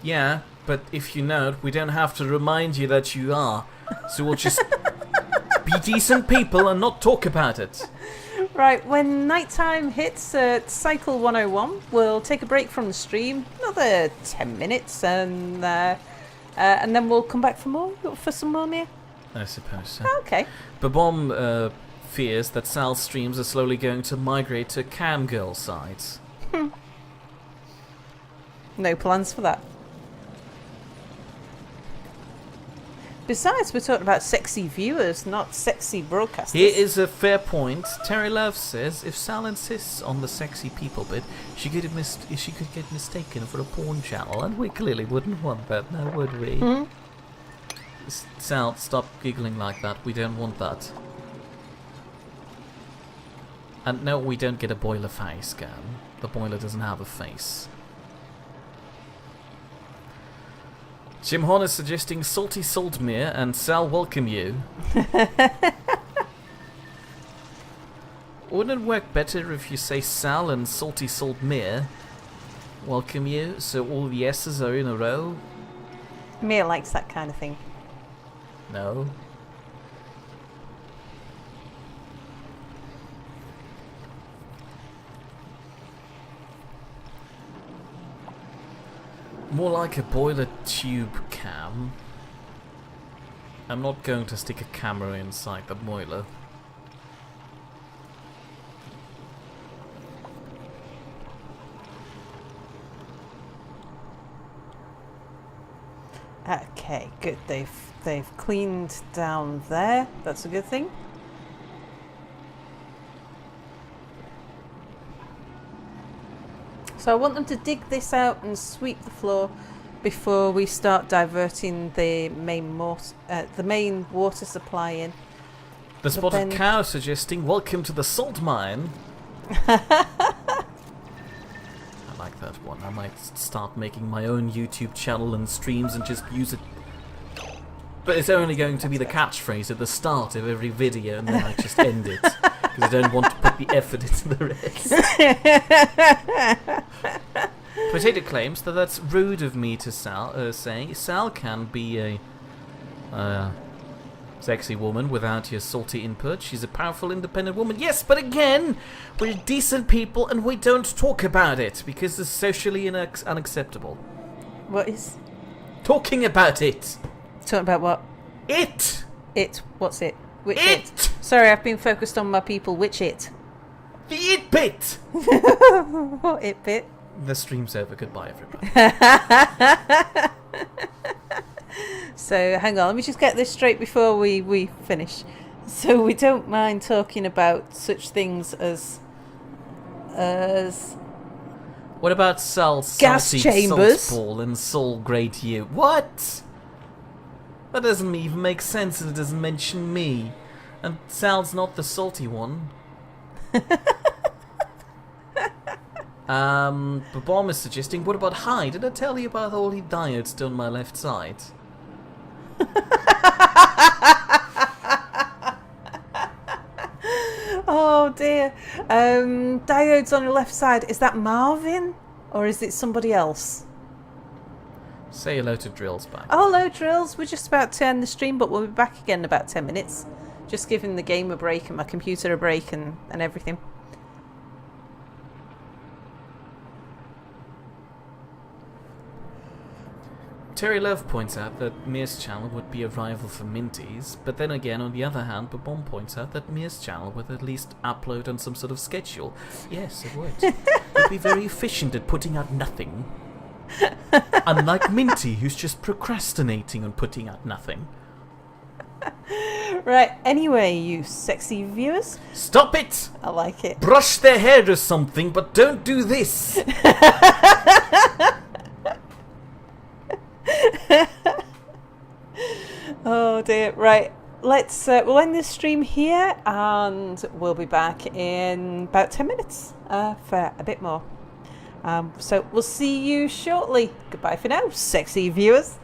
Yeah, but if you know it, we don't have to remind you that you are. So we'll just be decent people and not talk about it. Right, when nighttime hits at Cycle 101, we'll take a break from the stream, another 10 minutes, and then we'll come back for some more, Mia. I suppose so. Okay. Babom fears that Sal's streams are slowly going to migrate to cam girl sites. No plans for that. Besides, we're talking about sexy viewers, not sexy broadcasters. Here is a fair point. Terry Love says if Sal insists on the sexy people bit, she could get mistaken for a porn channel, and we clearly wouldn't want that, now would we? Hmm? Sal, stop giggling like that. We don't want that. And no, we don't get a boiler face scan. The boiler doesn't have a face. Jim Horn is suggesting Salty Saltmere and Sal welcome you. Wouldn't it work better if you say Sal and Salty Saltmere welcome you, so all the S's are in a row? Mia likes that kind of thing. No. More like a boiler tube cam. I'm not going to stick a camera inside the boiler. Okay, good. They've cleaned down there. That's a good thing. So I want them to dig this out and sweep the floor before we start diverting the main water supply in. The Spotted Cow suggesting welcome to the salt mine. I like that one. I might start making my own YouTube channel and streams and just use it. But it's only going to be the catchphrase at the start of every video, and then I just end it. Because I don't want to put the effort into the rest. Potato claims that that's rude of me to say. Sal can be a sexy woman without your salty input. She's a powerful, independent woman. Yes, but again, we're decent people and we don't talk about it because it's socially unacceptable. What is? Talking about it. Talking about what? It. It. What's it? Which it? Sorry, I've been focused on my people. Which it? The it bit. What it bit? The stream's over. Goodbye, everybody. So hang on, let me just get this straight before we finish. So we don't mind talking about such things as What about Sal's gas salty chambers. salt ball and Sol Great You? What? That doesn't even make sense, and it doesn't mention me. And Sal's not the salty one. But Bomb is suggesting, what about High? Did I tell you about all the diodes down my left side? Oh dear. Diodes on your left side. Is that Marvin? Or is it somebody else? Say hello to Drills back. Oh, hello, Drills. We're just about to end the stream, but we'll be back again in about 10 minutes. Just giving the game a break and my computer a break and everything. Terry Love points out that Mir's channel would be a rival for Minty's, but then again, on the other hand, Babon points out that Mir's channel would at least upload on some sort of schedule. Yes, it would. It would be very efficient at putting out nothing. Unlike Minty, who's just procrastinating on putting out nothing. Right, anyway, you sexy viewers. Stop it! I like it. Brush their hair or something, but don't do this! Oh dear. Right, let's we'll end this stream here, and we'll be back in about 10 minutes for a bit more. So we'll see you shortly. Goodbye for now, sexy viewers.